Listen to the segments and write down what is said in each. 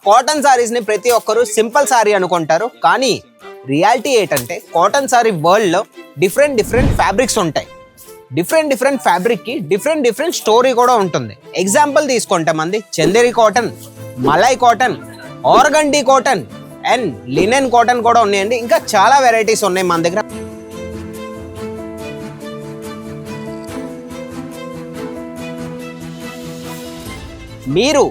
Cotton saris ని ప్రతి ఒక్కరు సింపుల్ సారీ అనుకుంటారు. కానీ రియాలిటీ ఏంటంటే కాటన్ సారీ వరల్డ్ లో డిఫరెంట్ ఫ్యాబ్రిక్స్ ఉంటాయి. డిఫరెంట్ ఫ్యాబ్రిక్ కి డిఫరెంట్ స్టోరీ కూడా ఉంటుంది. ఎగ్జాంపుల్ తీసుకుంటే మంది Chanderi cotton, malai cotton, organdie cotton and linen cotton కూడా ఉన్నాయండి. ఇంకా చాలా వెరైటీస్ ఉన్నాయి మన దగ్గర. మీరు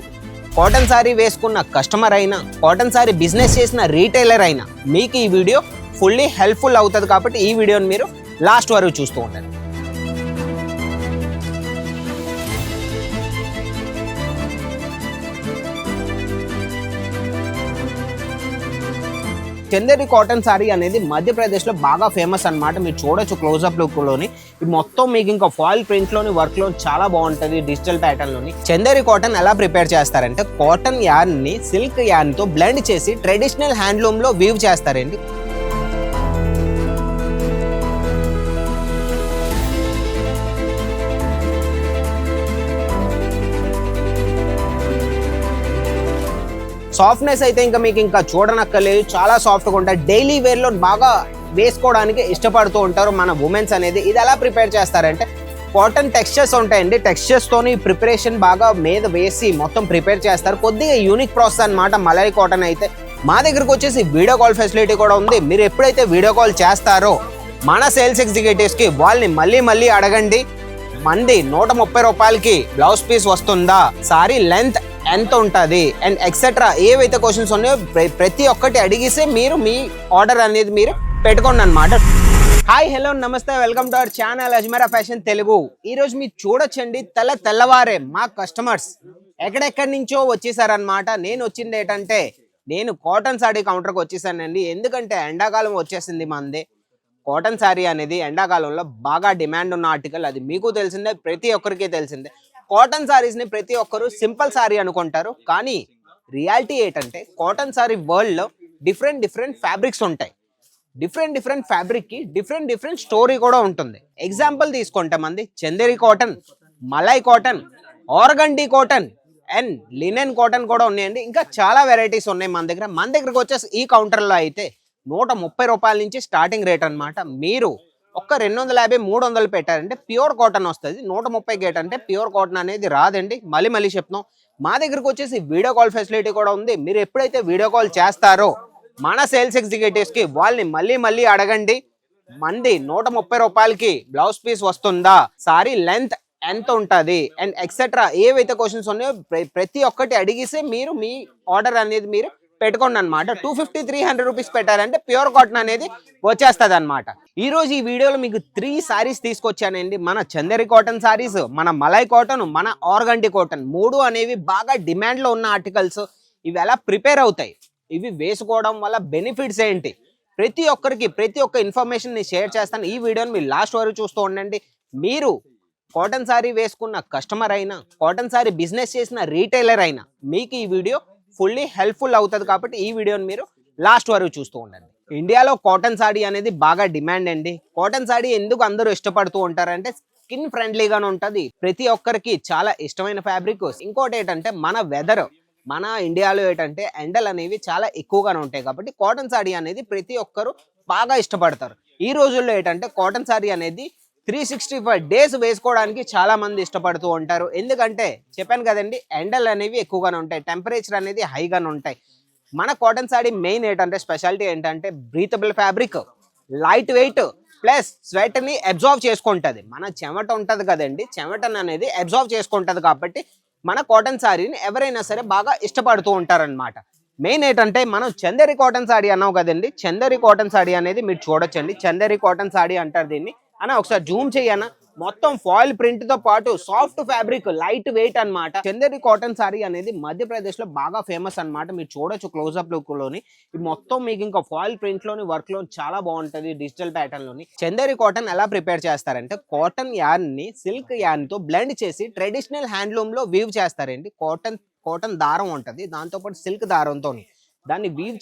కాటన్ సారీ వేసుకున్న కస్టమర్ అయినా, కాటన్ సారీ బిజినెస్ చేసిన రీటైలర్ అయినా మీకు ఈ వీడియో ఫుల్లీ హెల్ప్ఫుల్ అవుతుంది. కాబట్టి ఈ వీడియోని మీరు లాస్ట్ వరకు చూస్తూ ఉండండి. చందేరి కాటన్ సారీ అనేది మధ్యప్రదేశ్లో బాగా ఫేమస్ అన్నమాట. మీరు చూడొచ్చు క్లోజ్అప్ లుక్లోని. ఇది మొత్తం మీకు ఇంకా ఫాయిల్ ప్రింట్లోని వర్క్లో చాలా బాగుంటుంది. డిజిటల్ ప్యాటర్న్లోని చందేరి కాటన్ ఎలా ప్రిపేర్ చేస్తారంటే కాటన్ యార్న్ని సిల్క్ యార్న్తో బ్లెండ్ చేసి ట్రెడిషనల్ హ్యాండ్లూమ్లో వీవ్ చేస్తారండి. సాఫ్ట్నెస్ అయితే ఇంకా మీకు ఇంకా చూడనక్కర్లేదు, చాలా సాఫ్ట్గా ఉంటాయి. డైలీ వేర్లో బాగా వేసుకోవడానికి ఇష్టపడుతూ ఉంటారు మన ఉమెన్స్ అనేది. ఇది ఎలా ప్రిపేర్ చేస్తారంటే కాటన్ టెక్స్చర్స్ ఉంటాయండి. టెక్స్చర్స్తోని ప్రిపరేషన్ బాగా మీద వేసి మొత్తం ప్రిపేర్ చేస్తారు. కొద్దిగా యూనిక్ ప్రాసెస్ అనమాట. మలై కాటన్ అయితే మా దగ్గరకు వచ్చేసి వీడియో కాల్ ఫెసిలిటీ కూడా ఉంది. మీరు ఎప్పుడైతే వీడియో కాల్ చేస్తారో మన సేల్స్ ఎగ్జిక్యూటివ్స్కి వాళ్ళని మళ్ళీ అడగండి, మంది 130 రూపాయలకి బ్లౌజ్ పీస్ వస్తుందా, సారీ లెంత్ ఎంత ఉంటుంది అండ్ ఎక్సెట్రా ఏవైతే క్వశ్చన్స్ ఉన్నాయో ప్రతి ఒక్కటి అడిగిస్తే మీరు మీ ఆర్డర్ అనేది మీరు పెట్టుకోండి అనమాట. హాయ్ హలో నమస్తే, welcome to our channel Ajmeera fashion Telugu. ఈరోజు మీరు చూడొచ్చండి తెల్లవారే మా కస్టమర్స్ ఎక్కడెక్కడి నుంచో వచ్చేసారనమాట. నేను వచ్చింది ఏంటంటే నేను కాటన్ సారీ కౌంటర్కి వచ్చేసానండి. ఎందుకంటే ఎండాకాలం వచ్చేసింది మంది. కాటన్ సారీ అనేది ఎండాకాలంలో బాగా డిమాండ్ ఉన్న ఆర్టికల్. అది మీకు తెలిసిందే, ప్రతి ఒక్కరికి తెలిసిందే. కాటన్ సారీస్ ని ప్రతి ఒక్కరు సింపుల్ సారీ అనుకుంటారు. కానీ రియాలిటీ ఏంటంటే కాటన్ సారీ వరల్డ్ లో డిఫరెంట్ ఫ్యాబ్రిక్స్ ఉంటాయి. డిఫరెంట్ ఫ్యాబ్రిక్ కి డిఫరెంట్ స్టోరీ కూడా ఉంటుంది. ఎగ్జాంపుల్ తీసుకుంటే మంది Chanderi cotton, malai cotton, organdie cotton and linen cotton కూడా ఉన్నాయండి. ఇంకా చాలా వెరైటీస్ ఉన్నాయి మన దగ్గర. మన దగ్గరకు వచ్చేసి ఈ కౌంటర్లో అయితే 130 రూపాయల నుంచి స్టార్టింగ్ రేట్ అనమాట. మీరు ఒక్క 250, 300 పెట్టారంటే ప్యూర్ కాటన్ వస్తుంది. 130 గేట్ అంటే ప్యూర్ కాటన్ అనేది రాదండి. మళ్ళీ చెప్తున్నాం, మా దగ్గరకు వచ్చేసి వీడియో కాల్ ఫెసిలిటీ కూడా ఉంది. మీరు ఎప్పుడైతే వీడియో కాల్ చేస్తారో మన సేల్స్ ఎగ్జిక్యూటివ్స్కి వాళ్ళని మళ్ళీ అడగండి, మంది 130 రూపాయలకి బ్లౌజ్ పీస్ వస్తుందా, సారీ లెంత్ ఎంత ఉంటుంది అండ్ ఎక్సెట్రా ఏవైతే క్వశ్చన్స్ ఉన్నాయో ప్రతి ఒక్కటి అడిగిస్తే మీరు మీ ఆర్డర్ అనేది మీరు పెట్టుకోండి అనమాట. 250, 300 రూపీస్ పెట్టారంటే ప్యూర్ కాటన్ అనేది వచ్చేస్తుంది అనమాట. ఈ రోజు ఈ వీడియోలో మీకు 3 సారీస్ తీసుకొచ్చానండి. మన చందేరి కాటన్ సారీస్, మన మలై కాటన్, మన ఆర్గండి కాటన్, 3 అనేవి బాగా డిమాండ్ లో ఉన్న ఆర్టికల్స్. ఇవి ఎలా ప్రిపేర్ అవుతాయి, ఇవి వేసుకోవడం వల్ల బెనిఫిట్స్ ఏంటి, ప్రతి ఒక్క ఇన్ఫర్మేషన్ నేను షేర్ చేస్తాను. ఈ వీడియోని మీరు లాస్ట్ వరకు చూస్తూ ఉండండి. మీరు కాటన్ సారీ వేసుకున్న కస్టమర్ అయినా, కాటన్ సారీ బిజినెస్ చేసిన రీటైలర్ అయినా మీకు ఈ వీడియో ఫుల్లీ హెల్ప్ఫుల్ అవుతుంది. కాబట్టి ఈ వీడియోని మీరు లాస్ట్ వరకు చూస్తూ ఉండండి. ఇండియాలో కాటన్ సారీ అనేది బాగా డిమాండ్ అండి. కాటన్ సారీ ఎందుకు అందరూ ఇష్టపడుతూ ఉంటారంటే స్కిన్ ఫ్రెండ్లీగానే ఉంటుంది. ప్రతి ఒక్కరికి చాలా ఇష్టమైన ఫ్యాబ్రిక్. ఇంకోటి ఏంటంటే మన వెదర్, మన ఇండియాలో ఏంటంటే ఎండలు అనేవి చాలా ఎక్కువగానే ఉంటాయి. కాబట్టి కాటన్ సారీ అనేది ప్రతి ఒక్కరు బాగా ఇష్టపడతారు. ఈ రోజుల్లో ఏంటంటే కాటన్ సారీ అనేది 365 డేస్ వేసుకోవడానికి చాలా మంది ఇష్టపడుతూ ఉంటారు. ఎందుకంటే చెప్పాను కదండి, ఎండలు అనేవి ఎక్కువగానే ఉంటాయి, టెంపరేచర్ అనేది హైగానే ఉంటాయి. మన కాటన్ సారీ మెయిన్ ఏంటంటే స్పెషాలిటీ ఏంటంటే breathable fabric, light weight plus sweat ని అబ్జార్బ్ చేసుకుంటుంది. మన చెమట ఉంటుంది కదండి, చెమటను అనేది అబ్జార్బ్ చేసుకుంటుంది. కాబట్టి మన కాటన్ సారీని ఎవరైనా సరే బాగా ఇష్టపడుతూ ఉంటారనమాట. మెయిన్ ఏంటంటే మనం చందేరి కాటన్ సారీ అన్నావు కదండి, చందేరి కాటన్ సారీ అనేది మీరు చూడొచ్చండి. చందేరి కాటన్ సారీ అంటారు దీన్ని అన్న. ఒకసారి జూమ్ చేయనా, మొత్తం ఫాయిల్ ప్రింట్ తో పాటు సాఫ్ట్ ఫ్యాబ్రిక్, లైట్ వెయిట్ అన్నమాట. చందేరి కాటన్ సారీ అనేది మధ్యప్రదేశ్ లో బాగా ఫేమస్ అన్నమాట. మీరు చూడొచ్చు క్లోజ్అప్ లుక్ లోని. ఇది మొత్తం మీకు ఇంకా ఫాయిల్ ప్రింట్ లోని వర్క్ లో చాలా బాగుంటది, డిజిటల్ ప్యాటర్న్ లోని. చందేరి కాటన్ ఎలా ప్రిపేర్ చేస్తారంటే కాటన్ యార్న్ ని సిల్క్ యార్న్ తో బ్లెండ్ చేసి ట్రెడిషనల్ హ్యాండ్లూమ్ లో వీవ్ చేస్తారండి. కాటన్ దారం ఉంటది, దాంతో పాటు సిల్క్ దారంతో దాన్ని వీవ్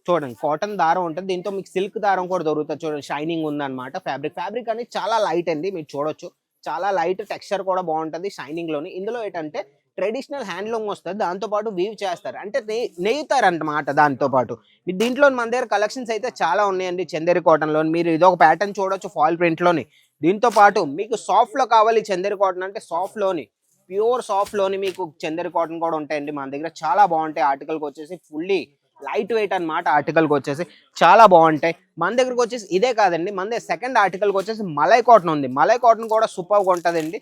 చూడండి. కాటన్ దారం ఉంటుంది, దీంతో మీకు సిల్క్ దారం కూడా దొరుకుతుంది. చూడండి షైనింగ్ ఉందన్నమాట. ఫ్యాబ్రిక్ అనేది చాలా లైట్ అండి. మీరు చూడొచ్చు, చాలా లైట్ టెక్స్చర్ కూడా బాగుంటుంది షైనింగ్ లోని. ఇందులో ఏంటంటే ట్రెడిషనల్ హ్యాండ్లూమ్ వస్తుంది, దాంతోపాటు వీవ్ చేస్తారు అంటే నెయ్యుతారు అన్నమాట. దాంతోపాటు దీంట్లో మన దగ్గర కలెక్షన్స్ అయితే చాలా ఉన్నాయండి. చందేరి కాటన్లో మీరు ఇదొక ప్యాటర్న్ చూడొచ్చు ఫాల్ ప్రింట్లోని. దీంతో పాటు మీకు సాఫ్ట్లో కావాలి చందేరి కాటన్ అంటే సాఫ్ట్లోని ప్యూర్ సాఫ్ట్లోని మీకు చందేరి కాటన్ కూడా ఉంటాయండి మన దగ్గర. చాలా బాగుంటాయి. ఆర్టికల్కి వచ్చేసి ఫుల్లీ లైట్ వెయిట్ అనమాట. ఆర్టికల్కి వచ్చేసి చాలా బాగుంటాయి. మన దగ్గరకు వచ్చేసి ఇదే కాదండి, మన దగ్గర సెకండ్ ఆర్టికల్కి వచ్చేసి మలై కాటన్ ఉంది. మలై కాటన్ కూడా సూపర్గా ఉంటుందండి.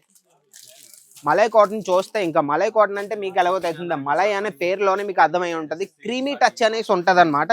మలై కాటన్ చూస్తే ఇంకా మలై కాటన్ అంటే మీకు ఎలాగో తెలిసిందా, మలై అనే పేరులోనే మీకు అర్థమై ఉంటుంది. క్రీమీ టచ్ అనేసి ఉంటుంది అనమాట.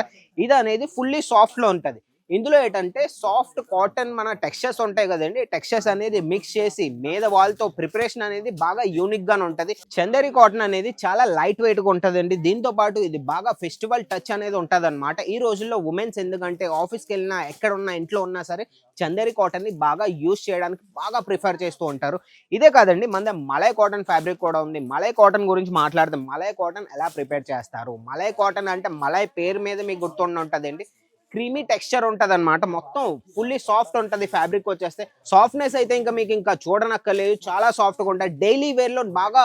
ఇది అనేది ఫుల్లీ సాఫ్ట్లో ఉంటుంది. ఇందులో ఏంటంటే సాఫ్ట్ కాటన్ మన టెక్స్చర్స్ ఉంటాయి కదండి, టెక్స్చర్స్ అనేది మిక్స్ చేసి మీద వాళ్ళతో ప్రిపరేషన్ అనేది బాగా యూనిక్ గానే ఉంటది. చందేరి కాటన్ అనేది చాలా లైట్ వెయిట్ గా ఉంటదండి. దీంతో పాటు ఇది బాగా ఫెస్టివల్ టచ్ అనేది ఉంటది అనమాట. ఈ రోజుల్లో ఉమెన్స్ ఎందుకంటే ఆఫీస్కి వెళ్ళినా ఎక్కడ ఉన్నా ఇంట్లో ఉన్నా సరే చందేరి కాటన్ ని బాగా యూజ్ చేయడానికి బాగా ప్రిఫర్ చేస్తూ ఉంటారు. ఇదే కాదండి, మన మలై కాటన్ ఫ్యాబ్రిక్ కూడా ఉంది. మలై కాటన్ గురించి మాట్లాడితే మలై కాటన్ ఎలా ప్రిపేర్ చేస్తారు, మలై కాటన్ అంటే మలై పేరు మీద మీకు గుర్తుండి ఉంటదండి. క్రీమీ టెక్స్చర్ ఉంటుంది అనమాట. మొత్తం ఫుల్లీ సాఫ్ట్ ఉంటుంది. ఫ్యాబ్రిక్ వచ్చేస్తే సాఫ్ట్నెస్ అయితే ఇంకా మీకు ఇంకా చూడనక్కర్లేదు, చాలా సాఫ్ట్గా ఉంటుంది. డైలీ వేర్లో బాగా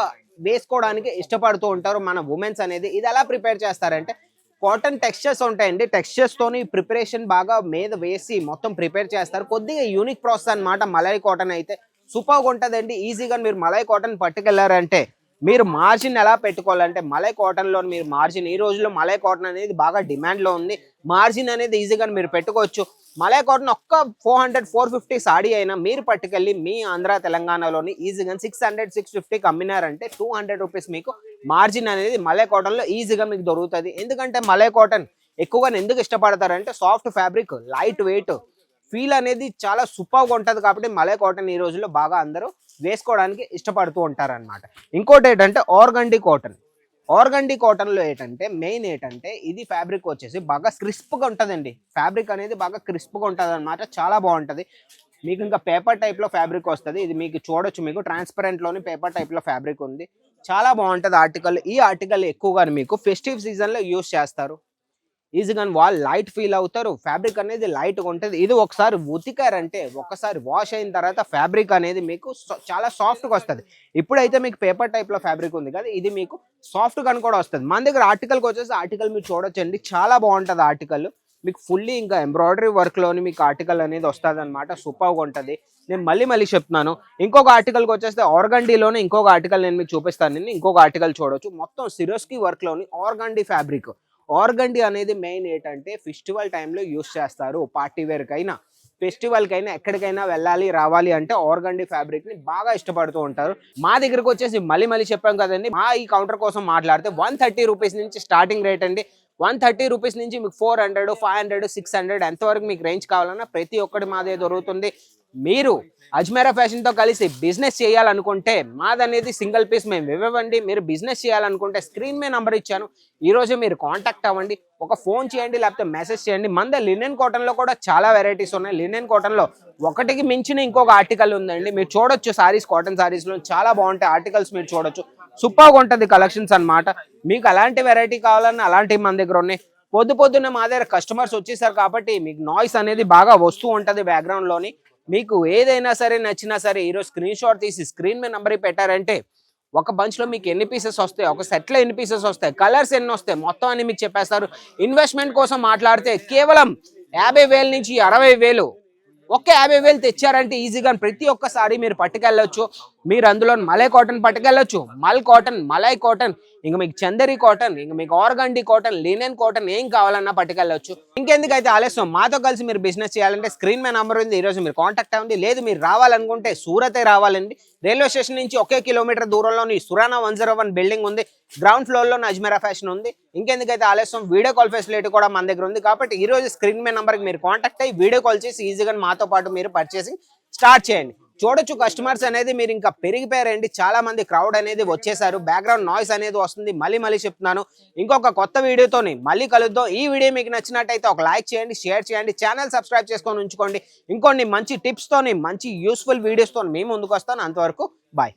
వేసుకోవడానికి ఇష్టపడుతూ ఉంటారు మన ఉమెన్స్ అనేది. ఇది ఎలా ప్రిపేర్ చేస్తారంటే కాటన్ టెక్స్చర్స్ ఉంటాయండి, టెక్స్చర్స్ తోని ప్రిపరేషన్ బాగా మీద వేసి మొత్తం ప్రిపేర్ చేస్తారు. కొద్దిగా యూనిక్ ప్రాసెస్ అనమాట. మలై కాటన్ అయితే సూపర్గా ఉంటుందండి. ఈజీగా మీరు మలై కాటన్ పట్టుకెళ్లారంటే మీరు మార్జిన్ ఎలా పెట్టుకోవాలంటే మలై కాటన్లో మీరు మార్జిన్, ఈ రోజుల్లో మలై కాటన్ అనేది బాగా డిమాండ్లో ఉంది. మార్జిన్ అనేది ఈజీగా మీరు పెట్టుకోవచ్చు. మలై కాటన్ ఒక్క 400-450 సాడీ అయినా మీరు పట్టుకెళ్ళి మీ ఆంధ్ర తెలంగాణలోని ఈజీగా 600-650కి అమ్మినారంటే 200 రూపీస్ మీకు మార్జిన్ అనేది మలై కాటన్లో ఈజీగా మీకు దొరుకుతుంది. ఎందుకంటే మలై కాటన్ ఎక్కువగా ఎందుకు ఇష్టపడతారంటే soft fabric, light weight, feel అనేది చాలా సూపర్గా ఉంటుంది. కాబట్టి మలై కాటన్ ఈ రోజుల్లో బాగా అందరూ వేసుకోవడానికి ఇష్టపడుతూ ఉంటారనమాట. ఇంకోటి ఏంటంటే ఆర్గండి కాటన్. ఆర్గండి కాటన్లో ఏంటంటే మెయిన్ ఏంటంటే ఇది ఫ్యాబ్రిక్ వచ్చేసి బాగా క్రిస్ప్గా ఉంటుందండి. ఫ్యాబ్రిక్ అనేది బాగా క్రిస్ప్గా ఉంటుంది అనమాట. చాలా బాగుంటుంది. మీకు ఇంకా పేపర్ టైప్లో ఫ్యాబ్రిక్ వస్తుంది. ఇది మీకు చూడొచ్చు, మీకు ట్రాన్స్పరెంట్లోని పేపర్ టైప్లో ఫ్యాబ్రిక్ ఉంది. చాలా బాగుంటుంది ఆర్టికల్. ఈ ఆర్టికల్ ఎక్కువగా మీకు ఫెస్టివ్ సీజన్లో యూస్ చేస్తారు. ఈజీగా వాళ్ళు లైట్ ఫీల్ అవుతారు. ఫ్యాబ్రిక్ అనేది లైట్గా ఉంటుంది. ఇది ఒకసారి ఉతికారంటే ఒకసారి వాష్ అయిన తర్వాత ఫ్యాబ్రిక్ అనేది మీకు చాలా సాఫ్ట్గా వస్తుంది. ఇప్పుడైతే మీకు పేపర్ టైప్లో ఫ్యాబ్రిక్ ఉంది కదా, ఇది మీకు సాఫ్ట్గా కూడా వస్తుంది. మన దగ్గర ఆర్టికల్కి వచ్చేసి ఆర్టికల్ మీరు చూడొచ్చండి, చాలా బాగుంటుంది ఆర్టికల్. మీకు ఫుల్లీ ఇంకా ఎంబ్రాయిడరీ వర్క్లోని మీకు ఆర్టికల్ అనేది వస్తుంది అనమాట. సూపర్గా ఉంటుంది. నేను మళ్ళీ చెప్తున్నాను. ఇంకొక ఆర్టికల్కి వచ్చేస్తే ఆర్గండీలోనే ఇంకొక ఆర్టికల్ నేను మీకు చూపిస్తాను. ఇంకొక ఆర్టికల్ చూడొచ్చు, మొత్తం సిరోస్కి వర్క్లోని ఆర్గండీ ఫ్యాబ్రిక్. ఆర్గండీ అనేది మెయిన్ ఏంటంటే ఫెస్టివల్ టైంలో యూస్ చేస్తారు. పార్టీ వేర్కైనా ఫెస్టివల్కైనా ఎక్కడికైనా వెళ్ళాలి రావాలి అంటే ఆర్గండీ ఫ్యాబ్రిక్ని బాగా ఇష్టపడుతూ ఉంటారు. మా దగ్గరకు వచ్చేసి మళ్ళీ చెప్పాం కదండి, మా ఈ కౌంటర్ కోసం మాట్లాడితే 130 రూపీస్ నుంచి స్టార్టింగ్ రేట్ అండి. 130 రూపీస్ నుంచి మీకు 400, 500, 600 ఎంతవరకు మీకు రేంజ్ కావాలన్నా ప్రతి ఒక్కటి మాదే దొరుకుతుంది. మీరు అజ్మేరా ఫ్యాషన్తో కలిసి బిజినెస్ చేయాలనుకుంటే మాదనేది సింగిల్ పీస్ మేము ఇవ్వండి. మీరు బిజినెస్ చేయాలనుకుంటే స్క్రీన్ మీద నంబర్ ఇచ్చాను, ఈరోజు మీరు కాంటాక్ట్ అవ్వండి, ఒక ఫోన్ చేయండి లేకపోతే మెసేజ్ చేయండి. మన లినెన్ కాటన్లో కూడా చాలా వెరైటీస్ ఉన్నాయి. లినెన్ కాటన్లో ఒకటికి మించిన ఇంకొక ఆర్టికల్ ఉందండి. మీరు చూడొచ్చు సారీస్, కాటన్ సారీస్లో చాలా బాగుంటాయి ఆర్టికల్స్. మీరు చూడొచ్చు, సూపర్గా ఉంటుంది కలెక్షన్స్ అనమాట. మీకు అలాంటి వెరైటీ కావాలన్నా అలాంటివి మన దగ్గర ఉన్నాయి. పొద్దున్నే మా దగ్గర కస్టమర్స్ వచ్చేసారు కాబట్టి మీకు నాయిస్ అనేది బాగా వస్తూ ఉంటుంది బ్యాక్గ్రౌండ్లోని. మీకు ఏదైనా సరే నచ్చినా సరే ఈరోజు స్క్రీన్ షాట్ తీసి స్క్రీన్ మీద నెంబర్ పెట్టారంటే ఒక బంచ్లో మీకు ఎన్ని పీసెస్ వస్తాయి, ఒక సెట్లో ఎన్ని పీసెస్ వస్తాయి, కలర్స్ ఎన్ని వస్తాయి, మొత్తం అని మీకు చెప్పేస్తారు. ఇన్వెస్ట్మెంట్ కోసం మాట్లాడితే కేవలం 50,000 నుంచి 60,000, ఒక్క 50,000 తెచ్చారంటే ఈజీగా ప్రతి ఒక్కసారి మీరు పట్టుకెళ్ళొచ్చు. మీరు అందులో మలై కాటన్ పట్టుకెళ్ళొచ్చు, మల్ కాటన్, మలై కాటన్, ఇంకా మీకు చందేరి కాటన్, ఇంకా మీకు ఆర్గండీ కాటన్, లినెన్ కాటన్ ఏం కావాలన్నా పట్టుకెళ్ళొచ్చు. ఇంకెందుకైతే ఆలస్యం, మాతో కలిసి మీరు బిజినెస్ చేయాలంటే స్క్రీన్ మీద నంబర్ ఉంది, ఈరోజు మీరు కాంటాక్ట్ అవ్వండి. లేదు మీరు రావాలనుకుంటే సూరతే రావాలండి. రైల్వే స్టేషన్ నుంచి 1 కిలోమీటర్ దూరంలోని సురానా 101 బిల్డింగ్ ఉంది. గ్రౌండ్ ఫ్లోర్లో అజ్మేరా ఫ్యాషన్ ఉంది. ఇంకెందుకైతే ఆలస్యం, వీడియో కాల్ ఫెసిలిటీ కూడా మన దగ్గర ఉంది. కాబట్టి ఈ రోజు స్క్రీన్ మీద నంబర్కి మీరు కాంటాక్ట్ అయ్యి వీడియో కాల్ చేసి ఈజీగా మాతో పాటు మీరు పర్చేసింగ్ స్టార్ట్ చేయండి. చూడొచ్చు కస్టమర్స్ అనేది మీరు ఇంకా పెరిగిపోయారండి. చాలా మంది క్రౌడ్ అనేది వచ్చేసారు. బ్యాక్గ్రౌండ్ నాయిస్ అనేది వస్తుంది. మళ్ళీ చెప్తున్నాను, ఇంకొక కొత్త వీడియోతోని మళ్ళీ కలుద్దాం. ఈ వీడియో మీకు నచ్చినట్టయితే ఒక లైక్ చేయండి, షేర్ చేయండి, ఛానల్ సబ్స్క్రైబ్ చేసుకొని ఉంచుకోండి. ఇంకొన్ని మంచి టిప్స్ తోని, మంచి యూస్ఫుల్ వీడియోస్ తోని మేము ముందుకు వస్తాను. అంతవరకు బాయ్.